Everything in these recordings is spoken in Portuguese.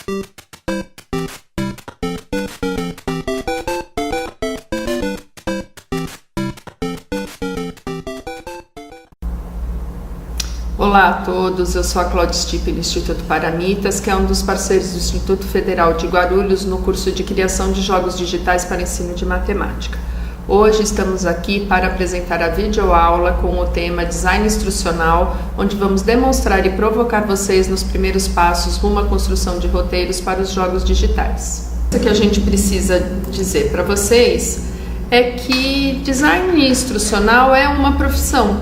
Olá a todos, eu sou a Cláudia Stipe do Instituto Paramitas, que é um dos parceiros do Instituto Federal de Guarulhos no curso de Criação de Jogos Digitais para Ensino de Matemática. Hoje estamos aqui para apresentar a videoaula com o tema Design Instrucional, onde vamos demonstrar e provocar vocês nos primeiros passos rumo à construção de roteiros para os jogos digitais. O que a gente precisa dizer para vocês é que design instrucional é uma profissão.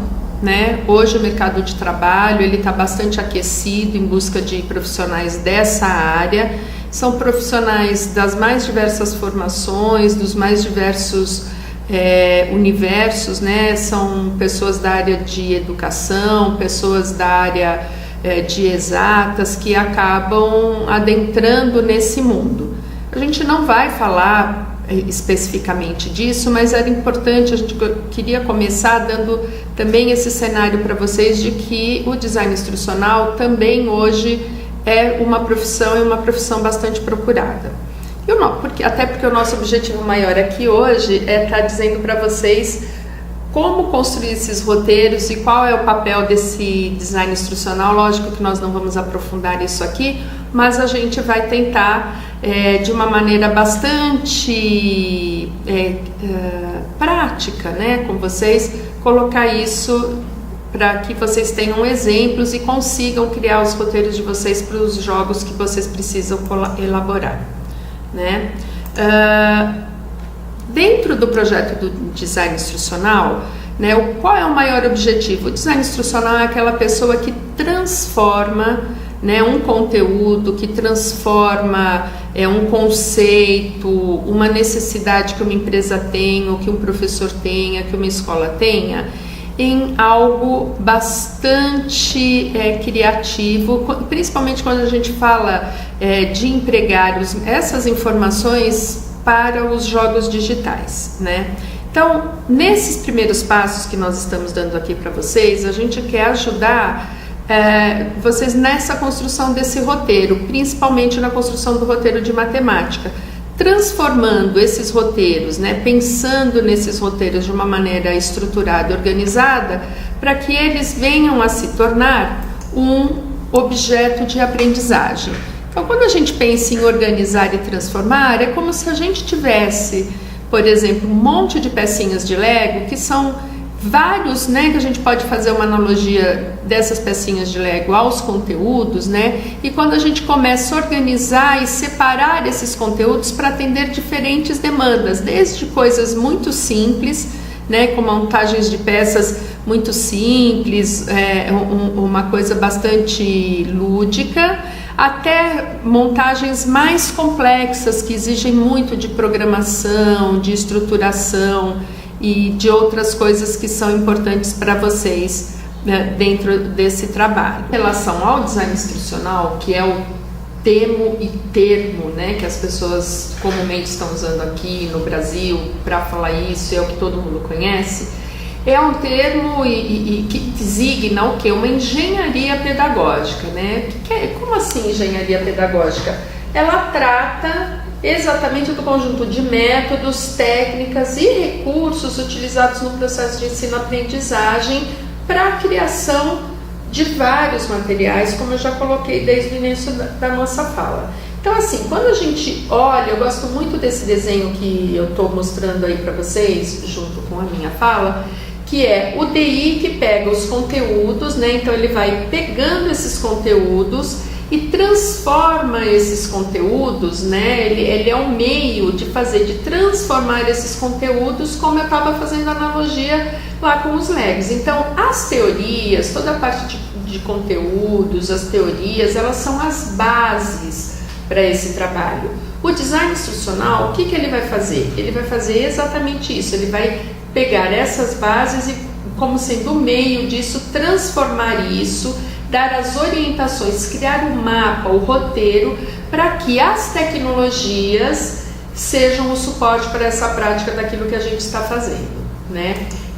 Hoje o mercado de trabalho está bastante aquecido em busca de profissionais dessa área. São profissionais das mais diversas formações, dos mais diversos universos, São pessoas da área de educação, pessoas da área de exatas que acabam adentrando nesse mundo. A gente não vai falar especificamente disso, mas era importante, a gente queria começar dando também esse cenário para vocês de que o design instrucional também hoje é uma profissão e uma profissão bastante procurada. Até porque o nosso objetivo maior aqui hoje é estar dizendo para vocês como construir esses roteiros e qual é o papel desse design instrucional. Lógico que nós não vamos aprofundar isso aqui, mas a gente vai tentar de uma maneira bastante prática, com vocês, colocar isso para que vocês tenham exemplos e consigam criar os roteiros de vocês para os jogos que vocês precisam elaborar, Dentro do projeto do design instrucional, qual é o maior objetivo? O design instrucional é aquela pessoa que transforma um conteúdo, que transforma um conceito, uma necessidade que uma empresa tem, ou que um professor tenha, que uma escola tenha, em algo bastante criativo, principalmente quando a gente fala de empregar essas informações para os jogos digitais, Então, nesses primeiros passos que nós estamos dando aqui para vocês, a gente quer ajudar vocês nessa construção desse roteiro, principalmente na construção do roteiro de matemática, transformando esses roteiros, pensando nesses roteiros de uma maneira estruturada e organizada, para que eles venham a se tornar um objeto de aprendizagem. Então, quando a gente pensa em organizar e transformar, é como se a gente tivesse, por exemplo, um monte de pecinhas de Lego, que são vários, que a gente pode fazer uma analogia dessas pecinhas de Lego aos conteúdos, E quando a gente começa a organizar e separar esses conteúdos para atender diferentes demandas, desde coisas muito simples, com montagens de peças muito simples, uma coisa bastante lúdica, até montagens mais complexas que exigem muito de programação, de estruturação e de outras coisas que são importantes para vocês dentro desse trabalho. Em relação ao design instrucional, que é o termo que as pessoas comumente estão usando aqui no Brasil para falar isso, é o que todo mundo conhece, é um termo que designa o quê? Uma engenharia pedagógica, Como assim engenharia pedagógica? Ela trata exatamente do conjunto de métodos, técnicas e recursos utilizados no processo de ensino-aprendizagem para a criação de vários materiais, como eu já coloquei desde o início da nossa fala. Então, assim, quando a gente olha, eu gosto muito desse desenho que eu estou mostrando aí para vocês, junto com a minha fala, que é o DI que pega os conteúdos, Então ele vai pegando esses conteúdos e transforma esses conteúdos, Ele é um meio de transformar esses conteúdos, como eu estava fazendo analogia lá com os Legos. Então, as teorias, toda a parte de conteúdos, as teorias, elas são as bases para esse trabalho. O design instrucional, o que ele vai fazer? Ele vai fazer exatamente isso, ele vai pegar essas bases e, como sendo o meio disso, transformar isso, dar as orientações, criar o mapa, o roteiro, para que as tecnologias sejam o suporte para essa prática daquilo que a gente está fazendo,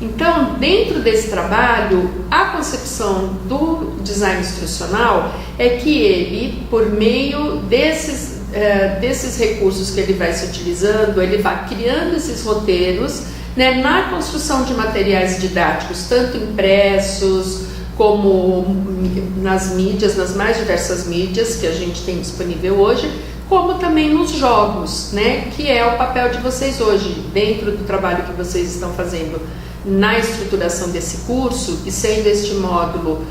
Então, dentro desse trabalho, a concepção do design instrucional é que ele, por meio desses recursos que ele vai se utilizando, ele vai criando esses roteiros, né, na construção de materiais didáticos, tanto impressos como nas mídias, nas mais diversas mídias que a gente tem disponível hoje, como também nos jogos, né, que é o papel de vocês hoje, dentro do trabalho que vocês estão fazendo na estruturação desse curso, e sendo este módulo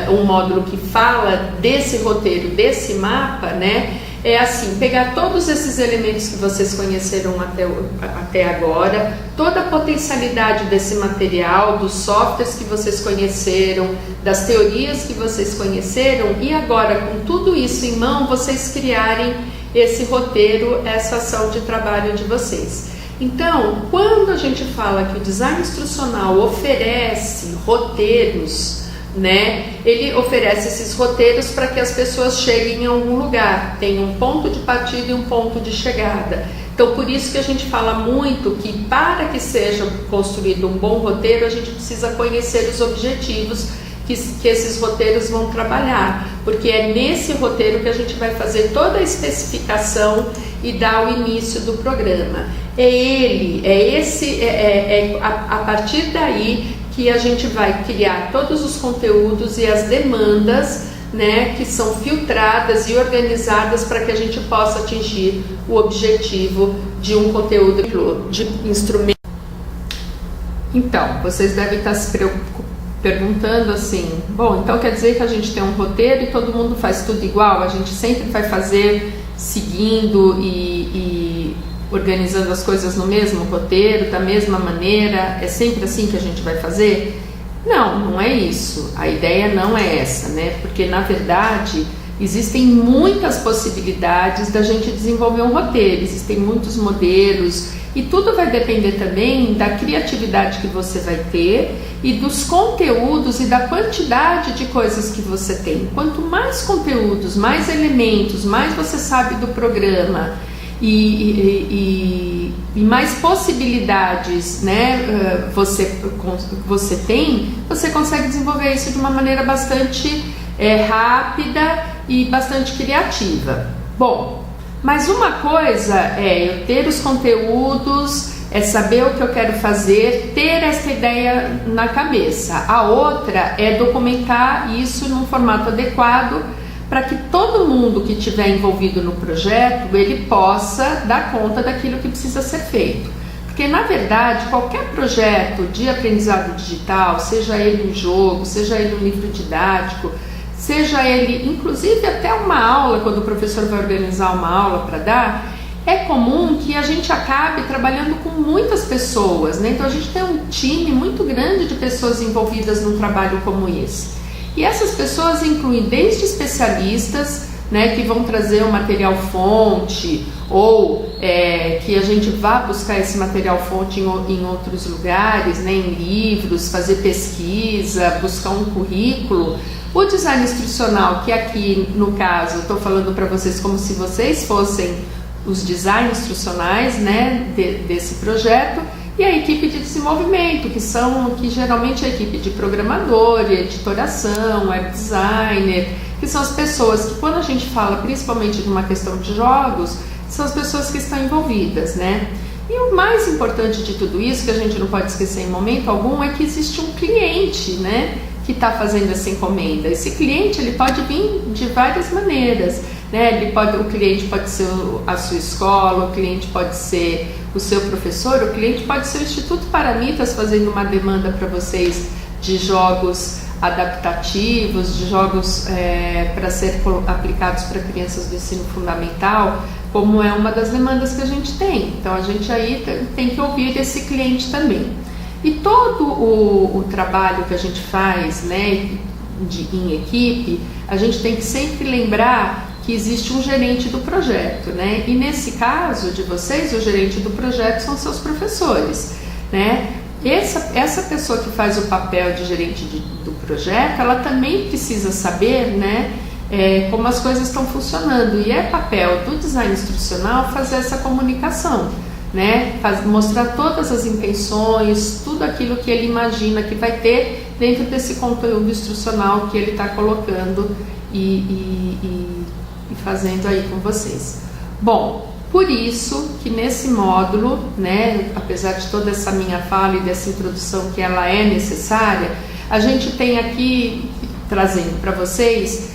um módulo que fala desse roteiro, desse mapa, né, é assim, pegar todos esses elementos que vocês conheceram até agora, toda a potencialidade desse material, dos softwares que vocês conheceram, das teorias que vocês conheceram, e agora, com tudo isso em mão, vocês criarem esse roteiro, essa ação de trabalho de vocês. Então, quando a gente fala que o design instrucional oferece roteiros, né, ele oferece esses roteiros para que as pessoas cheguem a algum lugar, tem um ponto de partida e um ponto de chegada. Então, por isso que a gente fala muito que para que seja construído um bom roteiro, a gente precisa conhecer os objetivos que esses roteiros vão trabalhar, porque é nesse roteiro que a gente vai fazer toda a especificação e dar o início do programa. A partir daí que a gente vai criar todos os conteúdos e as demandas, né, que são filtradas e organizadas para que a gente possa atingir o objetivo de um conteúdo de instrumento. Então, vocês devem estar se perguntando assim, bom, então quer dizer que a gente tem um roteiro e todo mundo faz tudo igual? A gente sempre vai fazer seguindo e organizando as coisas no mesmo roteiro, da mesma maneira? É sempre assim que a gente vai fazer? Não, não é isso. A ideia não é essa, né? Porque, na verdade, existem muitas possibilidades da gente desenvolver um roteiro, existem muitos modelos, e tudo vai depender também da criatividade que você vai ter e dos conteúdos e da quantidade de coisas que você tem. Quanto mais conteúdos, mais elementos, mais você sabe do programa e mais possibilidades, né, você tem, você consegue desenvolver isso de uma maneira bastante rápida e bastante criativa. Bom, mas uma coisa é eu ter os conteúdos, é saber o que eu quero fazer, ter essa ideia na cabeça. A outra é documentar isso num formato adequado para que todo mundo que estiver envolvido no projeto, ele possa dar conta daquilo que precisa ser feito. Porque, na verdade, qualquer projeto de aprendizado digital, seja ele um jogo, seja ele um livro didático, seja ele, inclusive, até uma aula, quando o professor vai organizar uma aula para dar, é comum que a gente acabe trabalhando com muitas pessoas, né? Então, a gente tem um time muito grande de pessoas envolvidas num trabalho como esse. E essas pessoas incluem desde especialistas, né, que vão trazer o material fonte, ou que a gente vá buscar esse material fonte em outros lugares, né, em livros, fazer pesquisa, buscar um currículo. O design instrucional, que aqui no caso estou falando para vocês como se vocês fossem os design instrucionais, né, desse projeto, e a equipe de desenvolvimento, que geralmente é a equipe de programador, editoração, web designer, que são as pessoas que, quando a gente fala principalmente de uma questão de jogos, são as pessoas que estão envolvidas, né? E o mais importante de tudo isso, que a gente não pode esquecer em momento algum, é que existe um cliente, né, que está fazendo essa encomenda. Esse cliente, ele pode vir de várias maneiras, né? O cliente pode ser a sua escola, o cliente pode ser o seu professor, o cliente pode ser o Instituto Paramitas fazendo uma demanda para vocês de jogos adaptativos, de jogos para ser aplicados para crianças do ensino fundamental, como é uma das demandas que a gente tem. Então a gente aí tem que ouvir esse cliente também. E todo o trabalho que a gente faz, né, em equipe, a gente tem que sempre lembrar que existe um gerente do projeto, né? E nesse caso de vocês, o gerente do projeto são seus professores, né? Essa pessoa que faz o papel de gerente do projeto, ela também precisa saber, né, como as coisas estão funcionando. E é papel do design instrucional fazer essa comunicação, né? Mostrar todas as intenções, tudo aquilo que ele imagina que vai ter dentro desse conteúdo instrucional que ele está colocando e fazendo aí com vocês. Bom, por isso que nesse módulo, né, apesar de toda essa minha fala e dessa introdução que ela é necessária, a gente tem aqui, trazendo para vocês,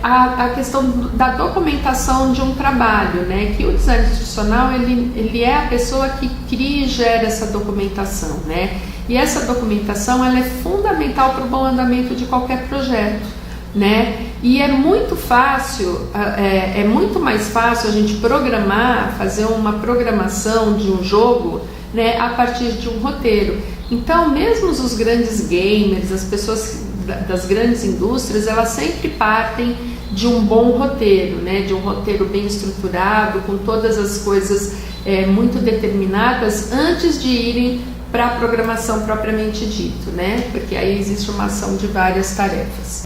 a questão da documentação de um trabalho, né, que o design instrucional ele é a pessoa que cria e gera essa documentação, né, e essa documentação ela é fundamental para o bom andamento de qualquer projeto, né, e é muito fácil, é muito mais fácil a gente programar, fazer uma programação de um jogo, né, a partir de um roteiro. Então, mesmo os grandes gamers, as pessoas das grandes indústrias, elas sempre partem de um bom roteiro, né, de um roteiro bem estruturado, com todas as coisas muito determinadas, antes de irem para a programação propriamente dito, né, porque aí existe uma ação de várias tarefas.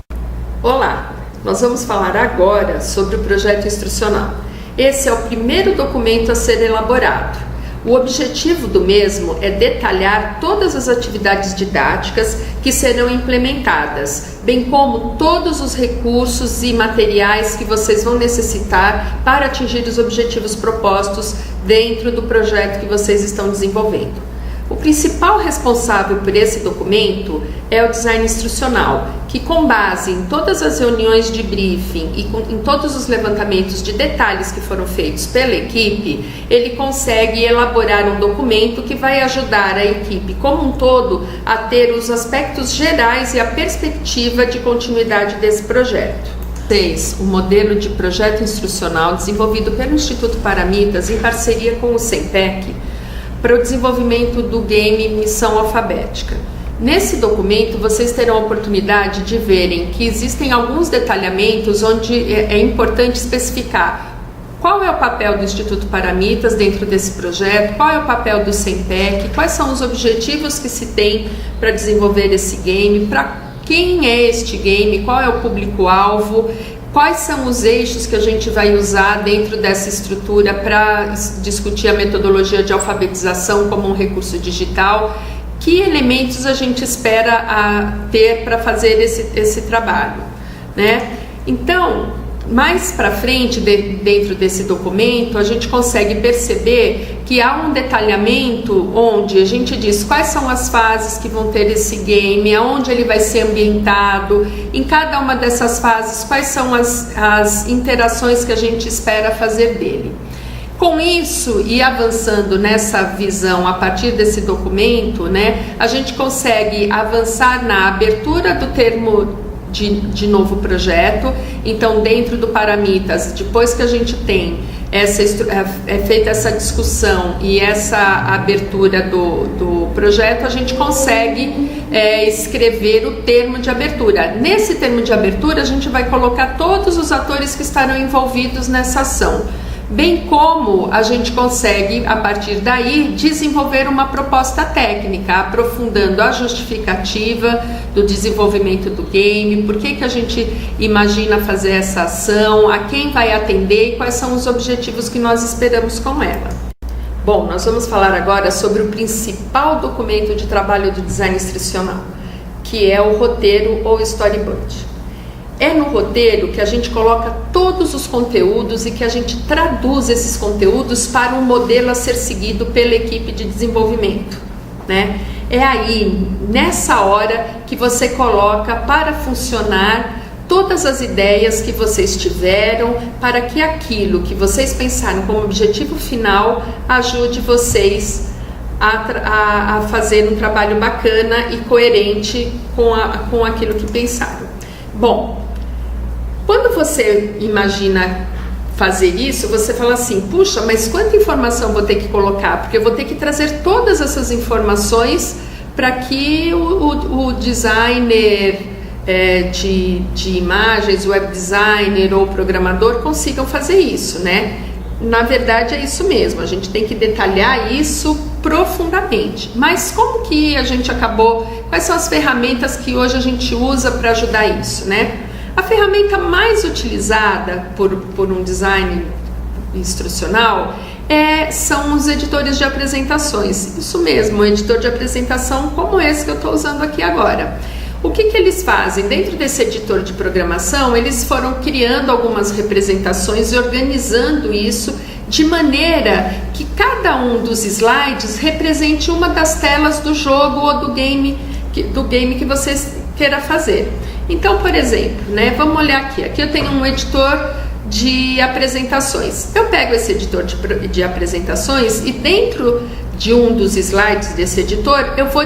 Olá, nós vamos falar agora sobre o projeto instrucional. Esse é o primeiro documento a ser elaborado. O objetivo do mesmo é detalhar todas as atividades didáticas que serão implementadas, bem como todos os recursos e materiais que vocês vão necessitar para atingir os objetivos propostos dentro do projeto que vocês estão desenvolvendo. O principal responsável por esse documento é o design instrucional, que com base em todas as reuniões de briefing e em todos os levantamentos de detalhes que foram feitos pela equipe, ele consegue elaborar um documento que vai ajudar a equipe como um todo a ter os aspectos gerais e a perspectiva de continuidade desse projeto. 6. O modelo de projeto instrucional desenvolvido pelo Instituto Paramitas em parceria com o SEMPEC para o desenvolvimento do game Missão Alfabética. Nesse documento, vocês terão a oportunidade de verem que existem alguns detalhamentos onde é importante especificar qual é o papel do Instituto Paramitas dentro desse projeto, qual é o papel do SEMPEC, quais são os objetivos que se tem para desenvolver esse game, para quem é este game, qual é o público-alvo, quais são os eixos que a gente vai usar dentro dessa estrutura para discutir a metodologia de alfabetização como um recurso digital, que elementos a gente espera ter para fazer esse trabalho, né? Então, mais para frente, dentro desse documento, a gente consegue perceber que há um detalhamento onde a gente diz quais são as fases que vão ter esse game, aonde ele vai ser ambientado, em cada uma dessas fases, quais são as interações que a gente espera fazer dele. Com isso, e avançando nessa visão a partir desse documento, né, a gente consegue avançar na abertura do termo de novo projeto. Então, dentro do Paramitas, depois que a gente tem feita essa discussão e essa abertura do projeto, a gente consegue escrever o termo de abertura. Nesse termo de abertura, a gente vai colocar todos os atores que estarão envolvidos nessa ação, bem como a gente consegue, a partir daí, desenvolver uma proposta técnica, aprofundando a justificativa do desenvolvimento do game, por que a gente imagina fazer essa ação, a quem vai atender e quais são os objetivos que nós esperamos com ela. Bom, nós vamos falar agora sobre o principal documento de trabalho do design instrucional, que é o roteiro ou storyboard. É no roteiro que a gente coloca todos os conteúdos e que a gente traduz esses conteúdos para um modelo a ser seguido pela equipe de desenvolvimento, né? É aí, nessa hora, que você coloca para funcionar todas as ideias que vocês tiveram, para que aquilo que vocês pensaram como objetivo final ajude vocês a fazer um trabalho bacana e coerente com aquilo que pensaram. Bom, quando você imagina fazer isso, você fala assim, puxa, mas quanta informação vou ter que colocar? Porque eu vou ter que trazer todas essas informações para que o designer de imagens, web designer ou programador consigam fazer isso, né? Na verdade é isso mesmo, a gente tem que detalhar isso profundamente. Mas como que a gente acabou, quais são as ferramentas que hoje a gente usa para ajudar isso, né? A ferramenta mais utilizada por um design instrucional são os editores de apresentações. Isso mesmo, um editor de apresentação como esse que eu estou usando aqui agora. O que eles fazem? Dentro desse editor de programação, eles foram criando algumas representações e organizando isso de maneira que cada um dos slides represente uma das telas do jogo ou do game que você queira fazer. Então, por exemplo, né, vamos olhar aqui. Aqui eu tenho um editor de apresentações. Eu pego esse editor de apresentações e dentro de um dos slides desse editor, eu vou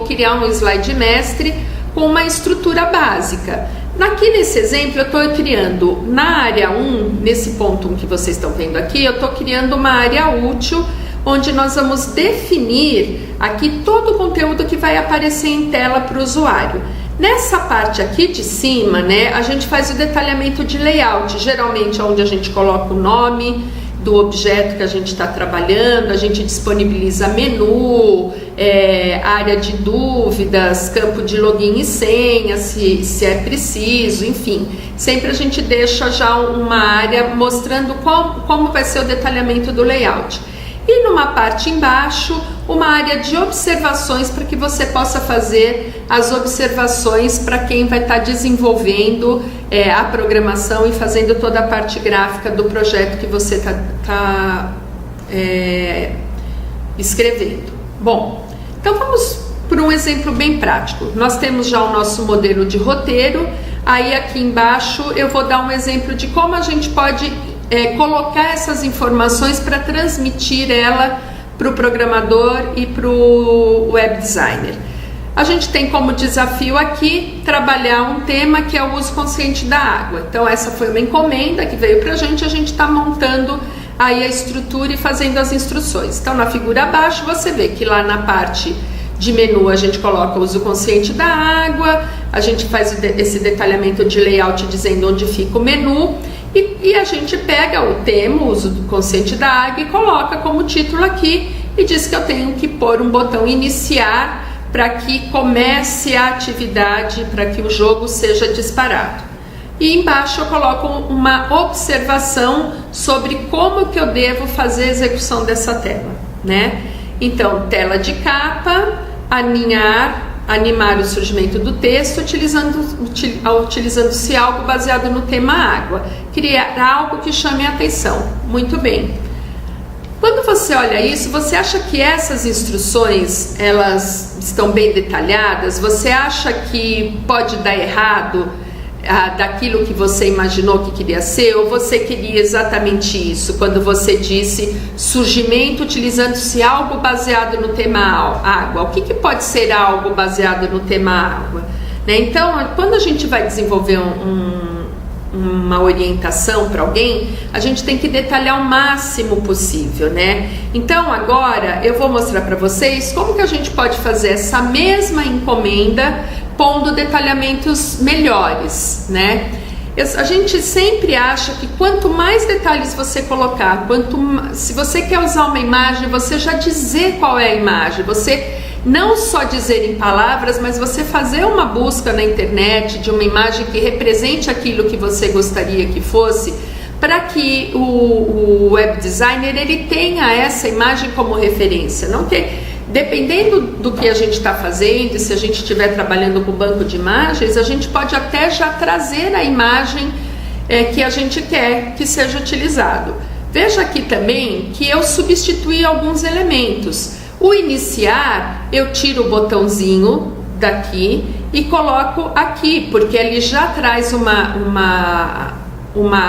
criar um slide mestre com uma estrutura básica. Aqui nesse exemplo, eu estou criando na área 1, nesse ponto 1 que vocês estão vendo aqui, eu estou criando uma área útil, onde nós vamos definir aqui todo o conteúdo que vai aparecer em tela para o usuário. Nessa parte aqui de cima, né, a gente faz o detalhamento de layout, geralmente onde a gente coloca o nome do objeto que a gente está trabalhando, a gente disponibiliza menu, área de dúvidas, campo de login e senha, se é preciso, enfim. Sempre a gente deixa já uma área mostrando como vai ser o detalhamento do layout. E numa parte embaixo, uma área de observações para que você possa fazer as observações para quem vai estar desenvolvendo a programação e fazendo toda a parte gráfica do projeto que você está escrevendo. Bom, então vamos por um exemplo bem prático. Nós temos já o nosso modelo de roteiro, aí aqui embaixo eu vou dar um exemplo de como a gente pode colocar essas informações para transmitir ela para o programador e para o web designer. A gente tem como desafio aqui trabalhar um tema que é o uso consciente da água. Então essa foi uma encomenda que veio para a gente está montando aí a estrutura e fazendo as instruções. Então na figura abaixo você vê que lá na parte de menu a gente coloca o uso consciente da água, a gente faz esse detalhamento de layout dizendo onde fica o menu e a gente pega o tema, o uso consciente da água e coloca como título aqui e diz que eu tenho que pôr um botão iniciar para que comece a atividade, para que o jogo seja disparado. E embaixo eu coloco uma observação sobre como que eu devo fazer a execução dessa tela, né? Então, tela de capa, animar o surgimento do texto utilizando-se algo baseado no tema água, criar algo que chame a atenção. Muito bem. Quando você olha isso, você acha que essas instruções elas estão bem detalhadas? Você acha que pode dar errado daquilo que você imaginou que queria ser, ou você queria exatamente isso quando você disse surgimento utilizando-se algo baseado no tema água? O que pode ser algo baseado no tema água? Né? Então, quando a gente vai desenvolver uma orientação para alguém, a gente tem que detalhar o máximo possível, né? Então agora eu vou mostrar para vocês como que a gente pode fazer essa mesma encomenda pondo detalhamentos melhores, né? A gente sempre acha que quanto mais detalhes você colocar, se você quer usar uma imagem, você já dizer qual é a imagem, você não só dizer em palavras, mas você fazer uma busca na internet de uma imagem que represente aquilo que você gostaria que fosse, para que o web designer ele tenha essa imagem como referência. Não ter, dependendo do que a gente está fazendo, se a gente estiver trabalhando com banco de imagens, a gente pode até já trazer a imagem que a gente quer que seja utilizado. Veja aqui também que eu substituí alguns elementos. O iniciar, eu tiro o botãozinho daqui e coloco aqui, porque ele já traz uma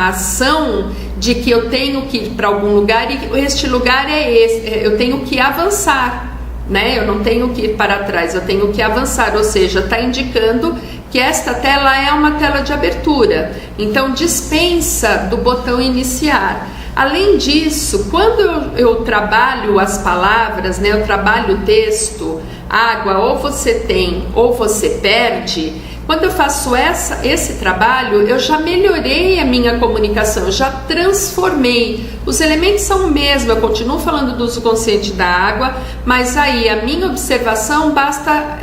ação de que eu tenho que ir para algum lugar e este lugar é esse, eu tenho que avançar, né? Eu não tenho que ir para trás, eu tenho que avançar, ou seja, está indicando que esta tela é uma tela de abertura, então dispensa do botão iniciar. Além disso, quando eu trabalho as palavras, né, eu trabalho o texto, água, ou você tem ou você perde, quando eu faço esse trabalho, eu já melhorei a minha comunicação, eu já transformei. Os elementos são o mesmo, eu continuo falando do uso consciente da água, mas aí a minha observação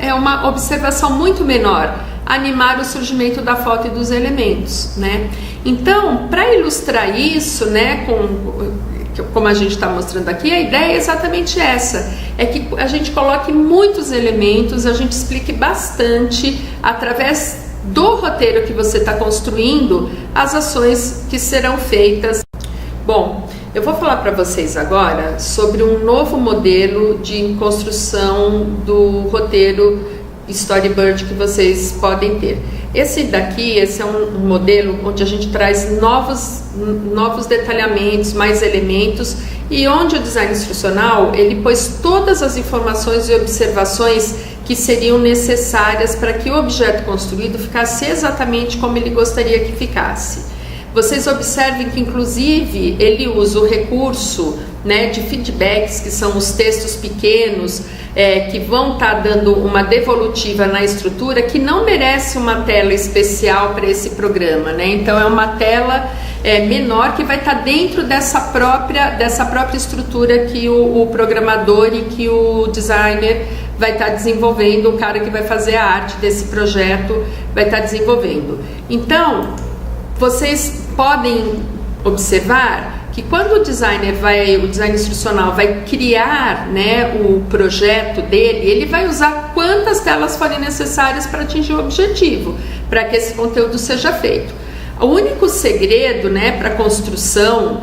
é uma observação muito menor. Animar o surgimento da foto e dos elementos, né? Então, para ilustrar isso, né, como a gente está mostrando aqui, a ideia é exatamente essa, é que a gente coloque muitos elementos, a gente explique bastante, através do roteiro que você está construindo, as ações que serão feitas. Bom, eu vou falar para vocês agora sobre um novo modelo de construção do roteiro Storyboard que vocês podem ter. Esse é um modelo onde a gente traz novos detalhamentos, mais elementos, e onde o design instrucional ele pôs todas as informações e observações que seriam necessárias para que o objeto construído ficasse exatamente como ele gostaria que ficasse. Vocês observem que, inclusive, ele usa o recurso, né, de feedbacks, que são os textos pequenos, que vão estar dando uma devolutiva na estrutura, que não merece uma tela especial para esse programa, né? Então, é uma tela menor que vai estar dentro dessa própria estrutura que o programador e que o designer vai estar desenvolvendo, o cara que vai fazer a arte desse projeto vai estar desenvolvendo. Então, vocês podem observar que quando o design instrucional vai criar, né, o projeto dele, ele vai usar quantas telas forem necessárias para atingir o objetivo, para que esse conteúdo seja feito. O único segredo, né, para a construção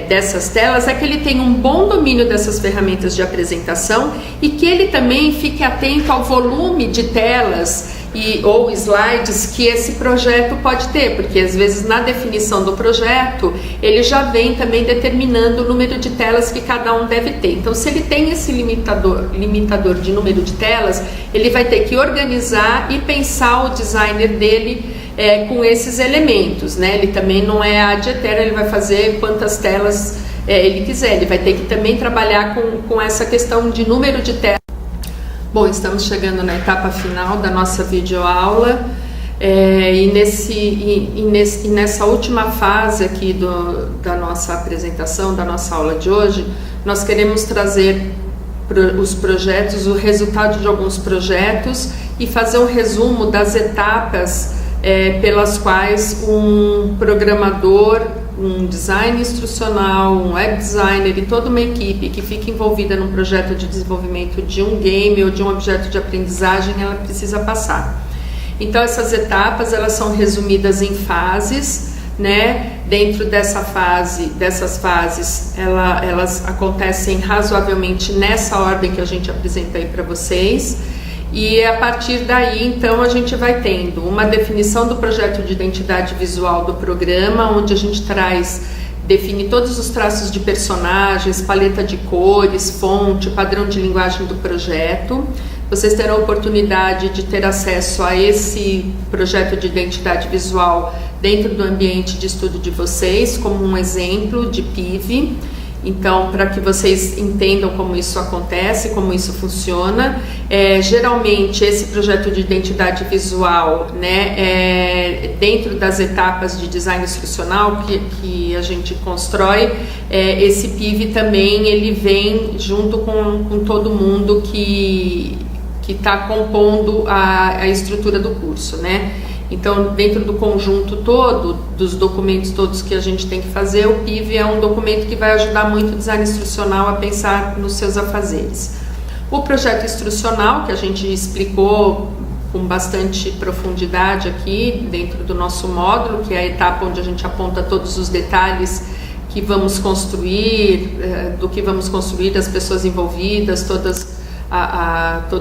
dessas telas é que ele tenha um bom domínio dessas ferramentas de apresentação e que ele também fique atento ao volume de telas ou slides que esse projeto pode ter, porque às vezes na definição do projeto ele já vem também determinando o número de telas que cada um deve ter. Então, se ele tem esse limitador de número de telas, ele vai ter que organizar e pensar o designer dele com esses elementos, né? Ele também não é ad eternum, ele vai fazer quantas telas ele quiser, ele vai ter que também trabalhar com essa questão de número de telas. Bom, estamos chegando na etapa final da nossa videoaula e nessa última fase aqui da nossa apresentação, da nossa aula de hoje, nós queremos trazer os projetos, o resultado de alguns projetos e fazer um resumo das etapas pelas quais um programador, um design instrucional, um web designer e toda uma equipe que fica envolvida num projeto de desenvolvimento de um game ou de um objeto de aprendizagem, ela precisa passar. Então, essas etapas, elas são resumidas em fases, né? Dentro dessas fases, elas acontecem razoavelmente nessa ordem que a gente apresenta aí para vocês. E a partir daí, então, a gente vai tendo uma definição do projeto de identidade visual do programa, onde a gente define todos os traços de personagens, paleta de cores, fonte, padrão de linguagem do projeto. Vocês terão a oportunidade de ter acesso a esse projeto de identidade visual dentro do ambiente de estudo de vocês, como um exemplo de PIV. Então, para que vocês entendam como isso acontece, como isso funciona, geralmente esse projeto de identidade visual, né, dentro das etapas de design instrucional que a gente constrói, esse PIV também ele vem junto com todo mundo que está compondo a estrutura do curso, né? Então, dentro do conjunto todo, dos documentos todos que a gente tem que fazer, o PIV é um documento que vai ajudar muito o design instrucional a pensar nos seus afazeres. O projeto instrucional, que a gente explicou com bastante profundidade aqui dentro do nosso módulo, que é a etapa onde a gente aponta todos os detalhes que vamos construir, do que vamos construir, das pessoas envolvidas, todos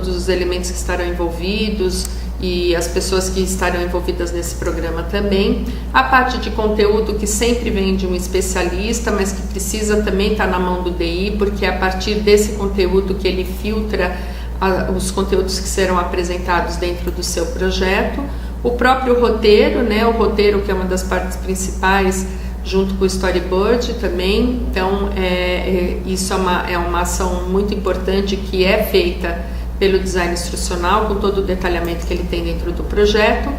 os elementos que estarão envolvidos, e as pessoas que estarão envolvidas nesse programa também. A parte de conteúdo, que sempre vem de um especialista, mas que precisa também estar na mão do DI, porque é a partir desse conteúdo que ele filtra os conteúdos que serão apresentados dentro do seu projeto. O próprio roteiro, né? O roteiro, que é uma das partes principais, junto com o storyboard também. Então, isso é uma ação muito importante que é feita pelo design instrucional, com todo o detalhamento que ele tem dentro do projeto.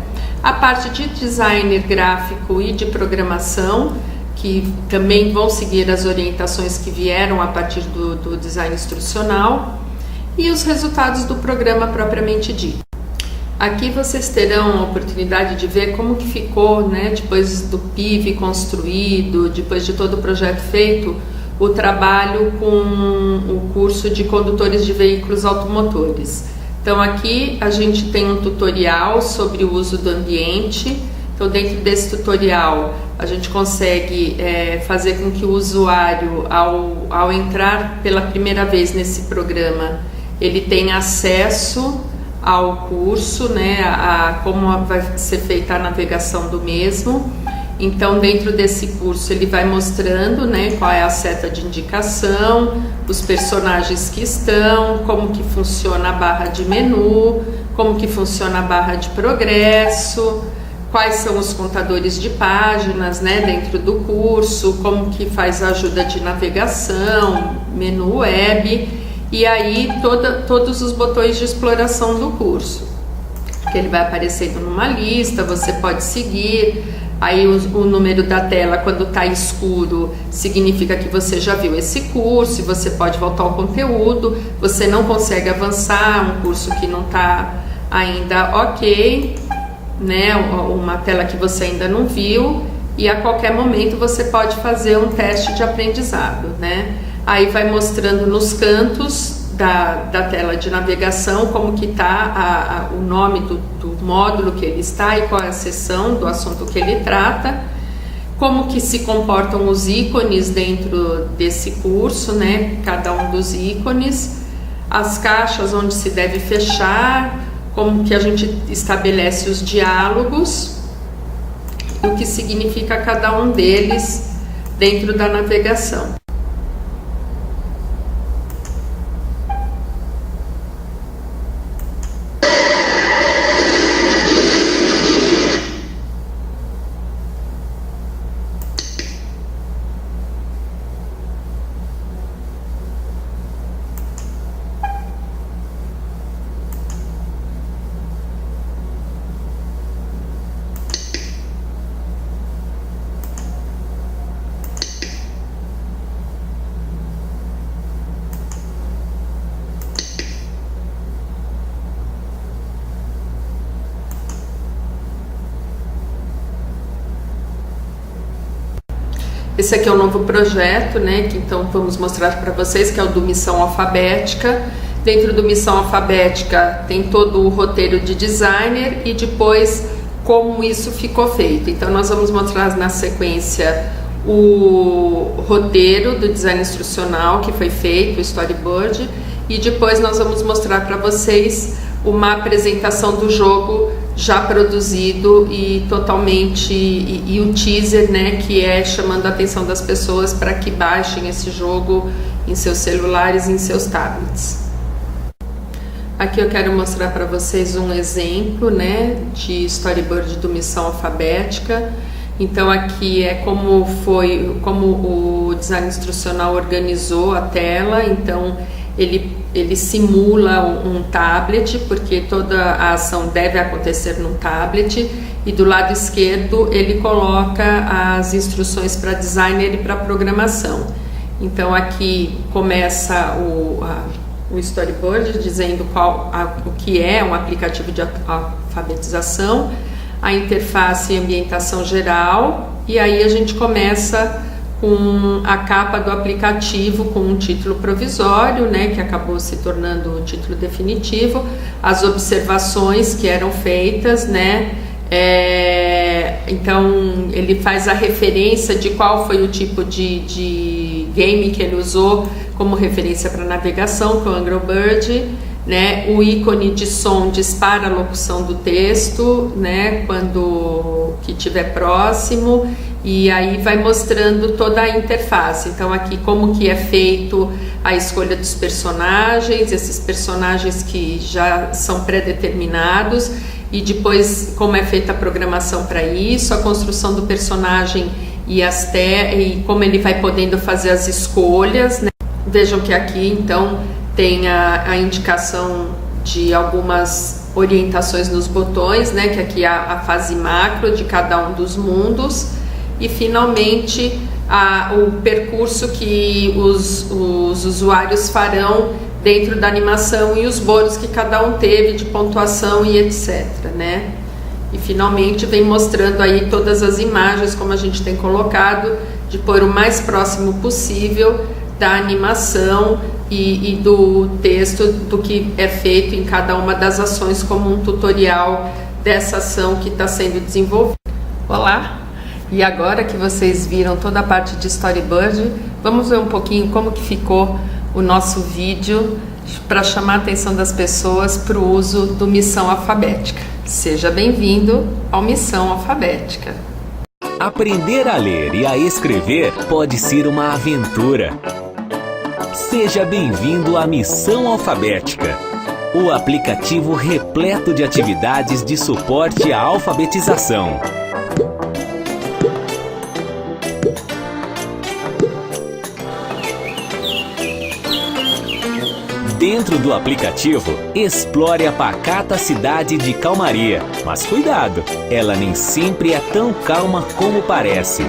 A parte de designer gráfico e de programação, que também vão seguir as orientações que vieram a partir do design instrucional, e os resultados do programa propriamente dito. Aqui vocês terão a oportunidade de ver como que ficou, né, depois do PIV construído, depois de todo o projeto feito, o trabalho com o curso de condutores de veículos automotores. Então aqui a gente tem um tutorial sobre o uso do ambiente. Então dentro desse tutorial a gente consegue fazer com que o usuário, ao entrar pela primeira vez nesse programa, ele tenha acesso ao curso, né, a como vai ser feita a navegação do mesmo. Então dentro desse curso ele vai mostrando, né, qual é a seta de indicação, os personagens que estão, como que funciona a barra de menu, como que funciona a barra de progresso, quais são os contadores de páginas, né, dentro do curso, como que faz a ajuda de navegação, menu web, e aí todos os botões de exploração do curso, que ele vai aparecendo numa lista, você pode seguir. Aí o número da tela, quando está escuro, significa que você já viu esse curso e você pode voltar ao conteúdo. Você não consegue avançar, um curso que não está ainda ok, né? Uma tela que você ainda não viu, e a qualquer momento você pode fazer um teste de aprendizado, né? Aí vai mostrando nos cantos da tela de navegação como que está o nome do módulo que ele está e qual é a seção do assunto que ele trata, como que se comportam os ícones dentro desse curso, né? Cada um dos ícones, as caixas onde se deve fechar, como que a gente estabelece os diálogos, o que significa cada um deles dentro da navegação. Esse aqui é um novo projeto, né, que então vamos mostrar para vocês, que é o do Missão Alfabética. Dentro do Missão Alfabética tem todo o roteiro de designer e depois como isso ficou feito. Então nós vamos mostrar na sequência o roteiro do design instrucional que foi feito, o storyboard, e depois nós vamos mostrar para vocês uma apresentação do jogo já produzido e totalmente, e o teaser, né, que é chamando a atenção das pessoas para que baixem esse jogo em seus celulares e em seus tablets. Aqui eu quero mostrar para vocês um exemplo, né, de storyboard do Missão Alfabética. Então aqui é como o design instrucional organizou a tela. Então ele simula um tablet, porque toda a ação deve acontecer num tablet, e do lado esquerdo ele coloca as instruções para designer e para programação. Então aqui começa o storyboard dizendo o que é um aplicativo de alfabetização, a interface e ambientação geral, e aí a gente começa com a capa do aplicativo com um título provisório, né, que acabou se tornando o título definitivo, as observações que eram feitas, né, então ele faz a referência de qual foi o tipo de game que ele usou como referência para navegação, com o Angry Bird, né, o ícone de som dispara a locução do texto, né, quando que estiver próximo, e aí vai mostrando toda a interface. Então aqui como que é feito a escolha dos personagens, esses personagens que já são pré-determinados, e depois como é feita a programação para isso, a construção do personagem e como ele vai podendo fazer as escolhas, né? Vejam que aqui então tem a indicação de algumas orientações nos botões, né? Que aqui é a fase macro de cada um dos mundos, e finalmente o percurso que os usuários farão dentro da animação e os bônus que cada um teve de pontuação e etc, né? E finalmente vem mostrando aí todas as imagens, como a gente tem colocado, de pôr o mais próximo possível da animação e do texto do que é feito em cada uma das ações, como um tutorial dessa ação que está sendo desenvolvida. Olá! E agora que vocês viram toda a parte de storyboard, vamos ver um pouquinho como que ficou o nosso vídeo para chamar a atenção das pessoas para o uso do Missão Alfabética. Seja bem-vindo ao Missão Alfabética. Aprender a ler e a escrever pode ser uma aventura. Seja bem-vindo à Missão Alfabética, o aplicativo repleto de atividades de suporte à alfabetização. Dentro do aplicativo, explore a pacata cidade de Calmaria. Mas cuidado, ela nem sempre é tão calma como parece.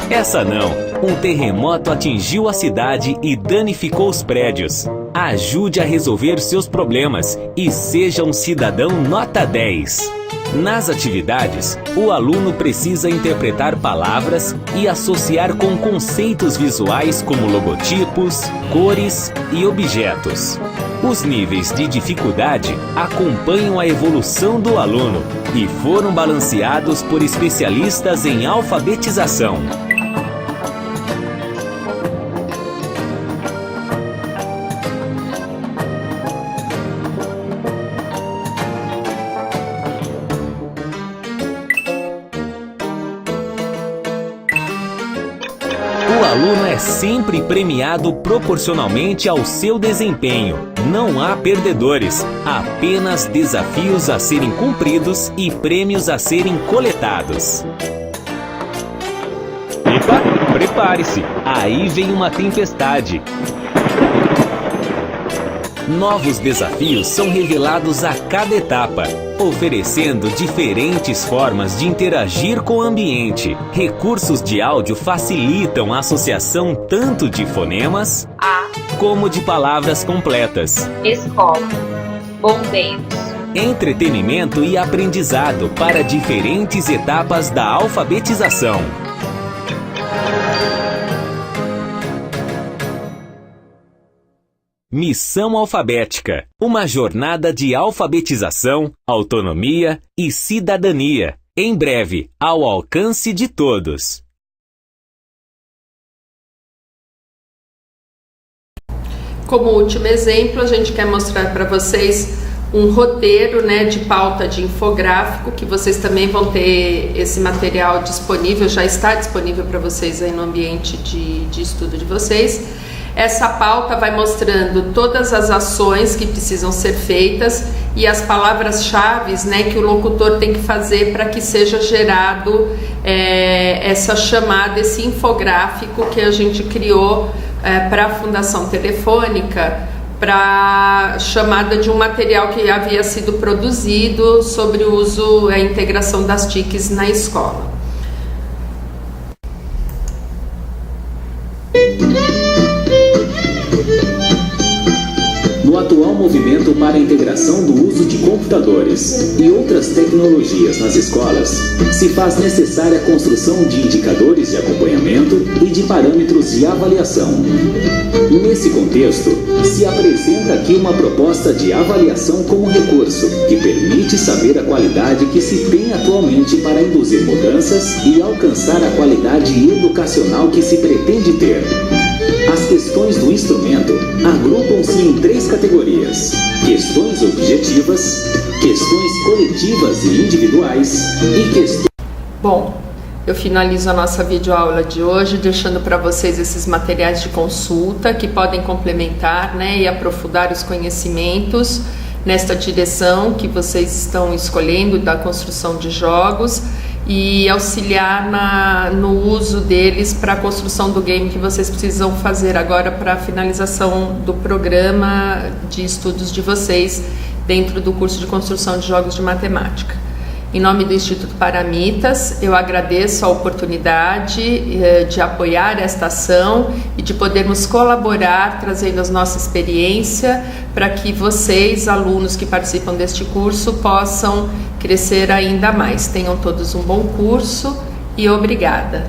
Essa não, um terremoto atingiu a cidade e danificou os prédios. Ajude a resolver seus problemas e seja um cidadão nota 10. Nas atividades, o aluno precisa interpretar palavras e associar com conceitos visuais como logotipos, cores e objetos. Os níveis de dificuldade acompanham a evolução do aluno e foram balanceados por especialistas em alfabetização. O aluno é sempre premiado proporcionalmente ao seu desempenho. Não há perdedores, apenas desafios a serem cumpridos e prêmios a serem coletados. Epa, prepare-se, aí vem uma tempestade. Novos desafios são revelados a cada etapa, oferecendo diferentes formas de interagir com o ambiente. Recursos de áudio facilitam a associação tanto de fonemas como de palavras completas. Escola, bombeiros. Entretenimento e aprendizado para diferentes etapas da alfabetização. Missão Alfabética, uma jornada de alfabetização, autonomia e cidadania, em breve, ao alcance de todos. Como último exemplo, a gente quer mostrar para vocês um roteiro, né, de pauta de infográfico, que vocês também vão ter esse material disponível, já está disponível para vocês aí no ambiente de estudo de vocês. Essa pauta vai mostrando todas as ações que precisam ser feitas e as palavras-chave, né, que o locutor tem que fazer para que seja gerado essa chamada, esse infográfico que a gente criou para a Fundação Telefônica, para chamada de um material que havia sido produzido sobre o uso, a integração das TICs na escola. No atual movimento para a integração do uso de computadores e outras tecnologias nas escolas, se faz necessária a construção de indicadores de acompanhamento e de parâmetros de avaliação. Nesse contexto, se apresenta aqui uma proposta de avaliação como recurso, que permite saber a qualidade que se tem atualmente para induzir mudanças e alcançar a qualidade educacional que se pretende ter. As questões do instrumento agrupam-se em 3 categorias: questões objetivas, questões coletivas e individuais e questões... Bom, eu finalizo a nossa videoaula de hoje deixando para vocês esses materiais de consulta que podem complementar, né, e aprofundar os conhecimentos nesta direção que vocês estão escolhendo da construção de jogos e auxiliar no uso deles para a construção do game que vocês precisam fazer agora para a finalização do programa de estudos de vocês dentro do curso de construção de jogos de matemática. Em nome do Instituto Paramitas, eu agradeço a oportunidade de apoiar esta ação e de podermos colaborar, trazendo a nossa experiência, para que vocês, alunos que participam deste curso, possam crescer ainda mais. Tenham todos um bom curso e obrigada.